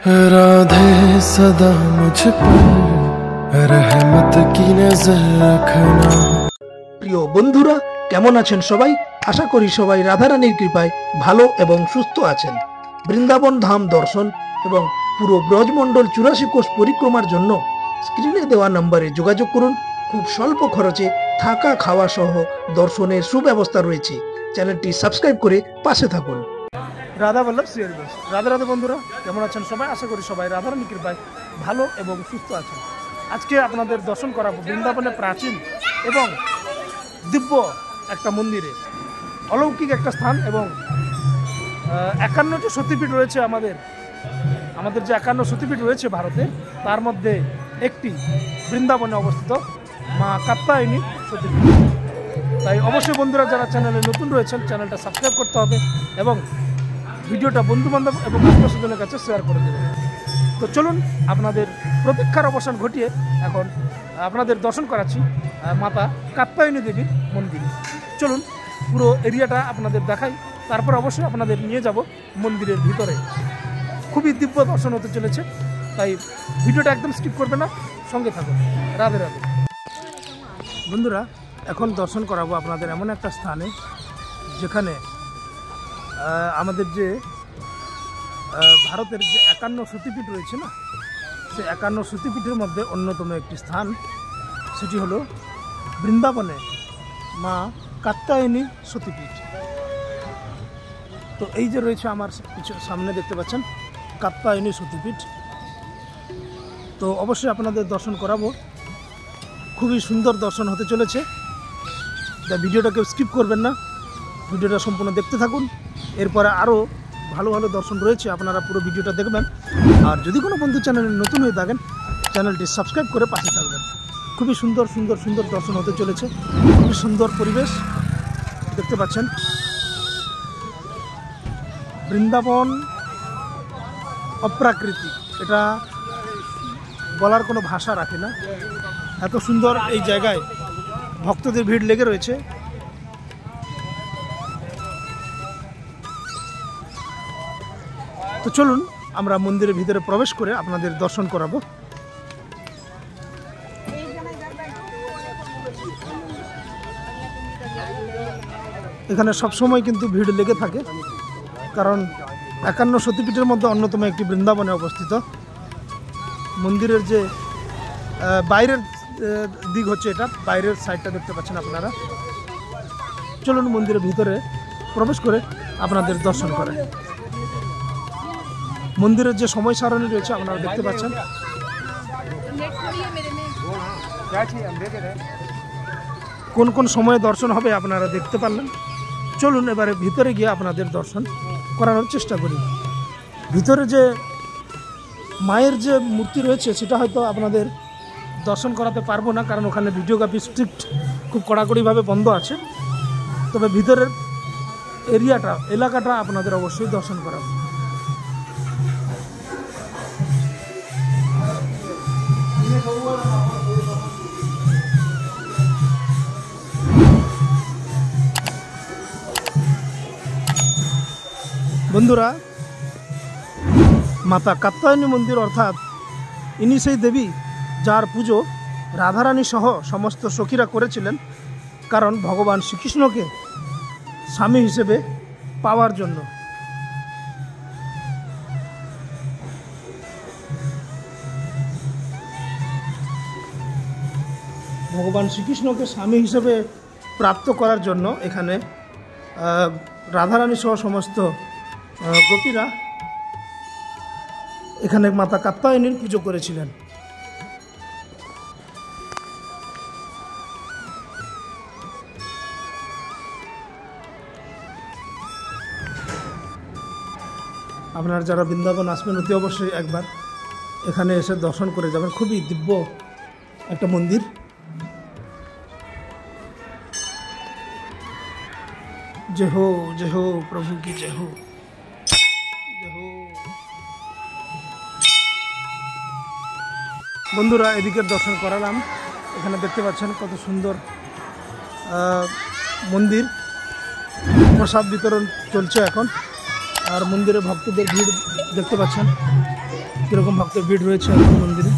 राधे सदा मुझ पर रहमत की नजर रखना। প্রিয় বন্ধুরা, কেমন আছেন সবাই? আশা করি সবাই রাধারানীর কৃপায় ভালো এবং সুস্থ আছেন। বৃন্দাবন ধাম দর্শন এবং পুরো ব্রজমণ্ডল 84 কোষ পরিক্রমার জন্য স্ক্রিনে দেওয়া নম্বরে যোগাযোগ করুন। খুব স্বল্প খরচে থাকা খাওয়া সহ দর্শনের সুব্যবস্থা রয়েছে। চ্যানেলটি সাবস্ক্রাইব করে পাশে থাকুন। রাধা বল্লভ শ্রীহরি দাস। রাধা রাধা বন্ধুরা, কেমন আছেন সবাই? আশা করি সবাই রাধারানীর কৃপায় ভালো এবং সুস্থ আছেন। আজকে আপনাদের দর্শন করাবো বৃন্দাবনের প্রাচীন এবং দিব্য একটা মন্দিরে, অলৌকিক একটা স্থান এবং 51টি সতীপীঠ রয়েছে। আমাদের যে 51 সতীপীঠ রয়েছে ভারতে, তার মধ্যে একটি বৃন্দাবনে অবস্থিত মা কাত্যায়নী সতীপীঠ। তাই অবশ্যই বন্ধুরা, যারা চ্যানেলে নতুন রয়েছেন, চ্যানেলটা সাবস্ক্রাইব করতে হবে এবং ভিডিওটা বন্ধুবান্ধব এবং আত্মীয়স্বজনের কাছে শেয়ার করে দেবেন। তো চলুন, আপনাদের প্রতীক্ষার অবসান ঘটিয়ে এখন আপনাদের দর্শন করাচ্ছি মাতা কাত্যায়নী দেবীর মন্দির। চলুন পুরো এরিয়াটা আপনাদের দেখাই, তারপর অবশ্যই আপনাদের নিয়ে যাব মন্দিরের ভিতরে। খুবই দিব্য দর্শন হতে চলেছে, তাই ভিডিওটা একদম স্কিপ করবে না, সঙ্গে থাকুন। রাধে রাধে বন্ধুরা, এখন দর্শন করাবো আপনাদের এমন একটা স্থানে যেখানে আমাদের যে ভারতের যে 51 সতীপীঠ রয়েছে না, সেই 51 সতীপীঠের মধ্যে অন্যতম একটি স্থান, সেটি হলো বৃন্দাবনে মা কাত্যায়নী সতীপীঠ। তো এই যে রয়েছে আমার সামনে দেখতে পাচ্ছেন কাত্যায়নী সতীপীঠ। তো অবশ্যই আপনাদের দর্শন করাবো, খুবই সুন্দর দর্শন হতে চলেছে। তাই ভিডিওটা কেউ স্কিপ করবেন না, ভিডিওটা সম্পূর্ণ দেখতে থাকুন। এরপরে আরও ভালো ভালো দর্শন রয়েছে, আপনারা পুরো ভিডিওটা দেখবেন। আর যদি কোনো বন্ধু চ্যানেলে নতুন হয়ে থাকেন, চ্যানেলটি সাবস্ক্রাইব করে পাশে থাকবেন। খুবই সুন্দর সুন্দর সুন্দর দর্শন হতে চলেছে, খুবই সুন্দর পরিবেশ দেখতে পাচ্ছেন। বৃন্দাবন অপ্রাকৃতিক, এটা বলার কোনো ভাষা রাখে না। এত সুন্দর এই জায়গায় ভক্তদের ভিড় লেগে রয়েছে। তো চলুন আমরা মন্দিরের ভিতরে প্রবেশ করে আপনাদের দর্শন করাবো। এখানে সবসময় কিন্তু ভিড় লেগে থাকে, কারণ 51 সতীপীঠের মধ্যে অন্যতম একটি বৃন্দাবনে অবস্থিত। মন্দিরের যে বাইরের দিক হচ্ছে, এটা বাইরের সাইডটা দেখতে পাচ্ছেন আপনারা। চলুন মন্দিরের ভিতরে প্রবেশ করে আপনাদের দর্শন করে। মন্দিরের যে সময় সারণী রয়েছে আপনারা দেখতে পাচ্ছেন। কোন কোন সময়ে দর্শন হবে আপনারা দেখতে পারলেন। চলুন এবারে ভিতরে গিয়ে আপনাদের দর্শন করানোর চেষ্টা করি। ভিতরে যে মায়ের যে মূর্তি রয়েছে, সেটা হয়তো আপনাদের দর্শন করাতে পারবো না, কারণ ওখানে ভিডিওগ্রাফি স্ট্রিক্ট খুব কড়াকড়িভাবে বন্ধ আছে। তবে ভিতরের এলাকাটা আপনাদের অবশ্যই দর্শন করাবো। বন্ধুরা, মাতা কাত্যায়নী মন্দির অর্থাৎ ইনি সেই দেবী যার পুজো রাধারানী সহ সমস্ত সখীরা করেছিলেন, কারণ ভগবান শ্রীকৃষ্ণকে স্বামী হিসেবে পাওয়ার জন্য। ভগবান শ্রীকৃষ্ণকে স্বামী হিসেবে প্রাপ্ত করার জন্য এখানে রাধারানী সহ সমস্ত গোপীরা এখানে মাতা কাত্যায়নীর পুজো করেছিলেন। আপনারা যারা বৃন্দাবন আসবেন, অতি অবশ্যই একবার এখানে এসে দর্শন করে যাবেন। খুবই দিব্য একটা মন্দির। जय हो प्रभु की जय हो, जय हो। বন্ধুরা, এদিকের দর্শন করালাম। এখানে দেখতে পাচ্ছেন কত সুন্দর মন্দির। প্রসাদ বিতরণ চলছে এখন, আর মন্দিরে ভক্তদের ভিড় দেখতে পাচ্ছেন। কীরকম ভক্তের ভিড় রয়েছে এখন মন্দিরে।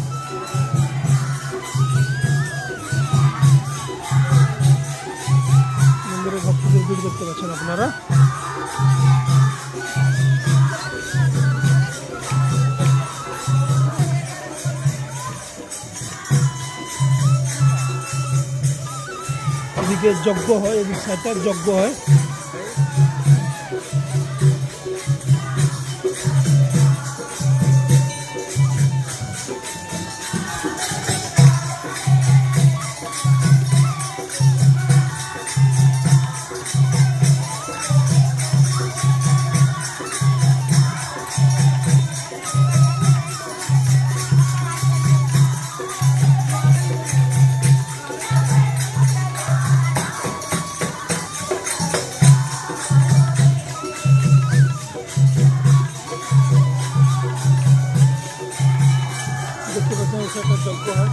মন্দিরে ভক্তদের ভিড় দেখতে পাচ্ছেন আপনারা। এদিকে যজ্ঞ হয়, এদিকে সাইটার যজ্ঞ হয়। দেখতে পাচ্ছেন একটা যজ্ঞ হয়।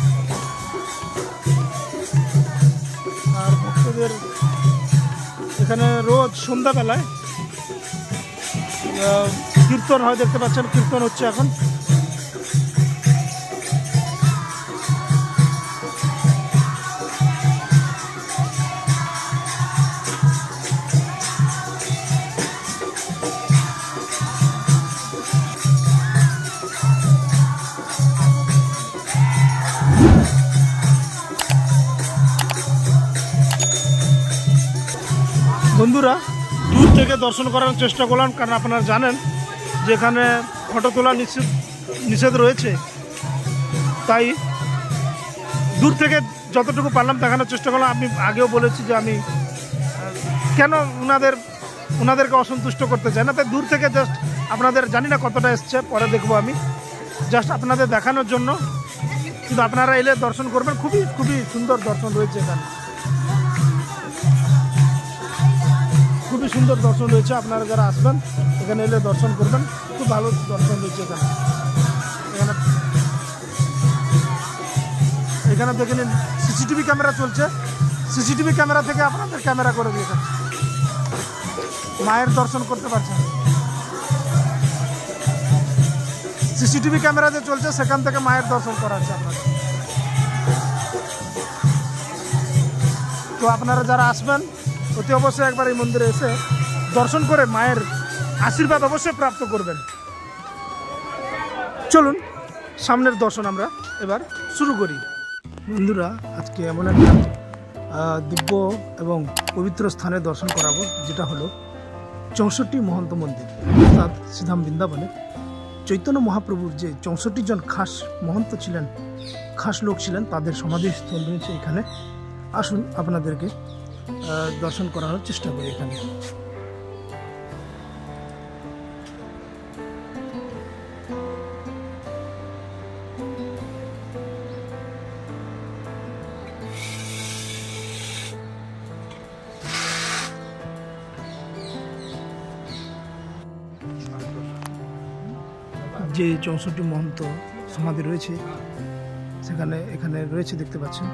আর ভক্তদের এখানে রোজ সন্ধ্যাবেলায় কীর্তন হয়, দেখতে পাচ্ছেন কীর্তন হচ্ছে এখন। বন্ধুরা, দূর থেকে দর্শন করার চেষ্টা করলাম, কারণ আপনারা জানেন যে এখানে ফটো তোলা নিষেধ রয়েছে, তাই দূর থেকে যতটুকু পারলাম দেখানোর চেষ্টা করলাম। আমি আগেও বলেছি যে আমি কেন ওনাদেরকে অসন্তুষ্ট করতে চাই না, তাই দূর থেকে জাস্ট আপনাদের, জানি না কতটা এসছে, পরে দেখবো আমি, জাস্ট আপনাদের দেখানোর জন্য। কিন্তু আপনারা এলে দর্শন করবেন, খুবই খুবই সুন্দর দর্শন রয়েছে এখানে, খুবই সুন্দর দর্শন রয়েছে। আপনারা যারা আসবেন এখানে এলে দর্শন করবেন, খুব ভালো দর্শন রয়েছে এখানে। এখানে দেখে নিন সিসিটিভি ক্যামেরা চলছে, সিসিটিভি ক্যামেরা থেকে আপনাদের ক্যামেরা করে দিয়েছেন, মায়ের দর্শন করতে পারছেন। সিসিটিভি ক্যামেরা যে চলছে সেখান থেকে মায়ের দর্শন করা হচ্ছে আপনাদের। তো আপনারা যারা আসবেন অতি অবশ্যই একবার এই মন্দিরে এসে দর্শন করে মায়ের আশীর্বাদ অবশ্যই প্রাপ্ত করবেন। চলুন সামনের দর্শন আমরা এবার শুরু করি। বন্ধুরা, আজকে এমন একটা দিব্য এবং পবিত্র স্থানে দর্শন করাবো, যেটা হলো 64 মহন্ত মন্দির, অর্থাৎ শ্রীধাম বৃন্দাবনে চৈতন্য মহাপ্রভুর যে 64 জন খাস মহন্ত ছিলেন, খাস লোক ছিলেন, তাদের সমাধিস্থল রয়েছে এখানে। আসুন আপনাদেরকে দর্শন করানোর চেষ্টা করি এখানে। যে 64 মহন্ত সমাধি রয়েছে এখানে রয়েছে, দেখতে পাচ্ছেন।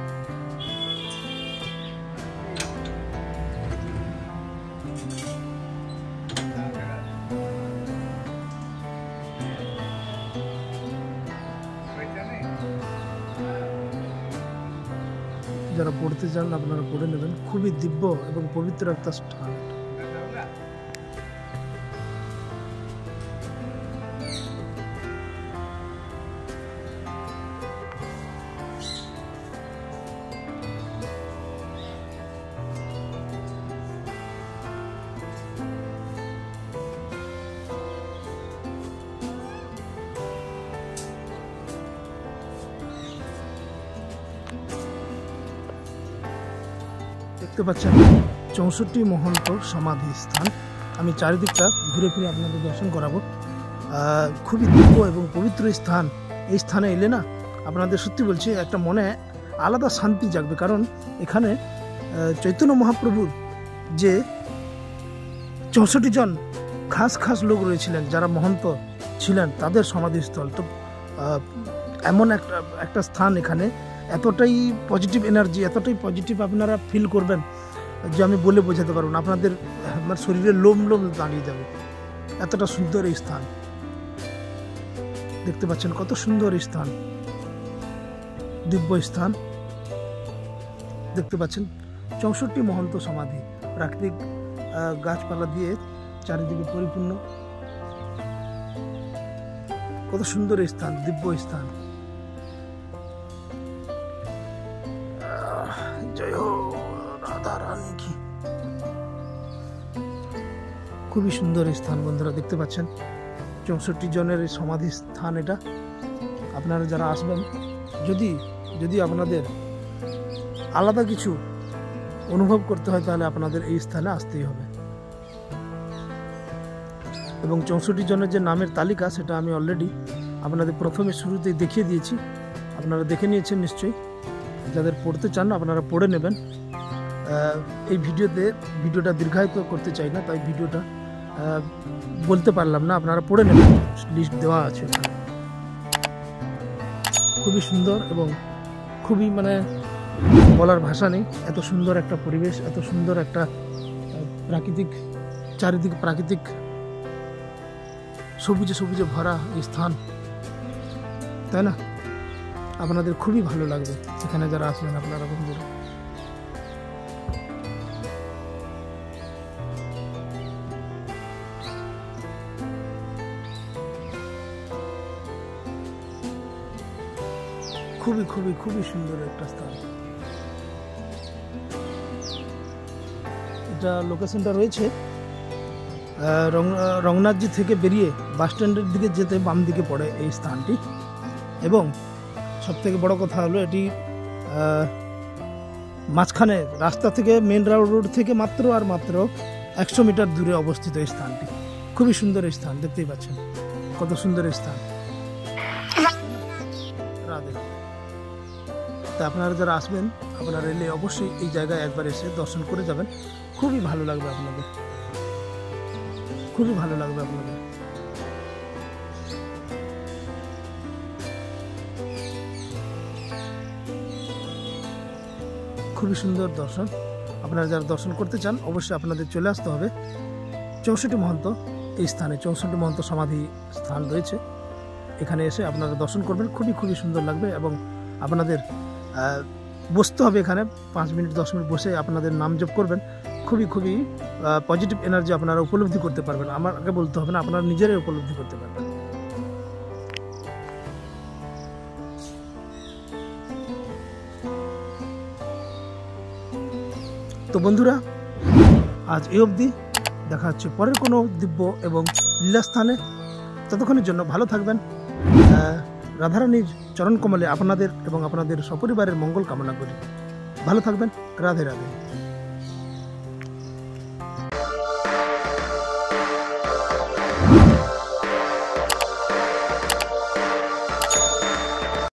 যারা পড়তে চান আপনারা পড়ে নেবেন, খুবই দিব্য এবং পবিত্র একটা স্থান। দেখতে পাচ্ছেন 64 মহন্ত সমাধি স্থান। আমি চারিদিকটা ঘুরে ফিরে আপনাদের দর্শন করাবো। খুবই দিব্য এবং পবিত্র স্থান। এই স্থানে এলে না আপনাদের সত্যি বলছি একটা মনে আলাদা শান্তি জাগবে, কারণ এখানে চৈতন্য মহাপ্রভুর যে 64 জন খাস লোক রয়েছিলেন, যারা মহন্ত ছিলেন, তাদের সমাধিস্থল। তো এমন একটা স্থান, এখানে এতটাই পজিটিভ এনার্জি, এতটাই পজিটিভ আপনারা ফিল করবেন যে আমি বলে বোঝাতে পারবো না। আপনাদের আপনার শরীরে লোম দাঁড়িয়ে যাবে, এতটা সুন্দর এই স্থান। দেখতে পাচ্ছেন কত সুন্দর স্থান, দিব্য স্থান দেখতে পাচ্ছেন। 64 মহন্ত সমাধি, প্রাকৃতিক গাছপালা দিয়ে চারিদিকে পরিপূর্ণ। কত সুন্দর স্থান, দিব্য স্থান। জয় হো রাধা রানী কি। খুবই সুন্দর স্থান বন্ধুরা, দেখতে পাচ্ছেন 64 জনের সমাধি স্থান এটা। আপনারা যারা আসবেন, যদি আপনাদের আলাদা কিছু অনুভব করতে হয় তাহলে আপনাদের এই স্থানে আসতেই হবে। এবং 64 জনের যে নামের তালিকা সেটা আমি অলরেডি আপনাদের প্রথমে শুরুতেই দেখিয়ে দিয়েছি, আপনারা দেখে নিয়েছেন নিশ্চয়ই। যাদের পড়তে চান আপনারা পড়ে নেবেন। এই ভিডিওটা দীর্ঘায়িত করতে চাই না, তাই ভিডিওটা বলতে পারলাম না, আপনারা পড়ে নেবেন, লিস্ট দেওয়া আছে। খুবই সুন্দর এবং খুবই বলার ভাষা নেই, এত সুন্দর একটা পরিবেশ, এত সুন্দর একটা প্রাকৃতিক, চারিদিকে প্রাকৃতিক সবুজে ভরা এই স্থান, তাই না? আপনাদের খুবই ভালো লাগবে এখানে যারা আসবেন আপনারা বন্ধুরা। খুবই খুবই খুবই সুন্দর একটা স্থান। এটা লোকেশনটা রয়েছে রংনাথজি থেকে বেরিয়ে বাস স্ট্যান্ডের দিকে যেতে বাম দিকে পড়ে এই স্থানটি। এবং সবথেকে বড় কথা হলো এটি মাঝখানে রাস্তা থেকে, মেন রোড থেকে মাত্র 100 মিটার দূরে অবস্থিত এই স্থানটি। খুবই সুন্দর স্থান, দেখতেই পাচ্ছেন কত সুন্দর স্থান। রাধে। তা আপনারা যারা আসবেন আপনারা এলে অবশ্যই এই জায়গায় একবার এসে দর্শন করে যাবেন, খুবই ভালো লাগবে আপনাদের, খুবই ভালো লাগবে আপনাদের। খুবই সুন্দর দর্শন। আপনারা যারা দর্শন করতে চান অবশ্যই আপনাদের চলে আসতে হবে 64 মহন্ত এই স্থানে। 64 মহন্ত সমাধি স্থান রয়েছে, এখানে এসে আপনারা দর্শন করবেন, খুবই খুবই সুন্দর লাগবে। এবং আপনাদের বসতে হবে এখানে 5 মিনিট 10 মিনিট বসে আপনাদের নাম জপ করবেন, খুবই খুবই পজিটিভ এনার্জি আপনারা উপলব্ধি করতে পারবেন। আমাকে বলতে হবে না, আপনারা নিজেরাই উপলব্ধি করতে পারবেন। তো বন্ধুরা আজ এই অবধি, দেখা হচ্ছে পরের কোনো দিব্য এবং লীলা স্থানে। ততক্ষণের জন্য ভালো থাকবেন। রাধারানীর চরণ কমলে আপনাদের এবং আপনাদের সপরিবারের মঙ্গল কামনা করি। ভালো থাকবেন। রাধে রাধে।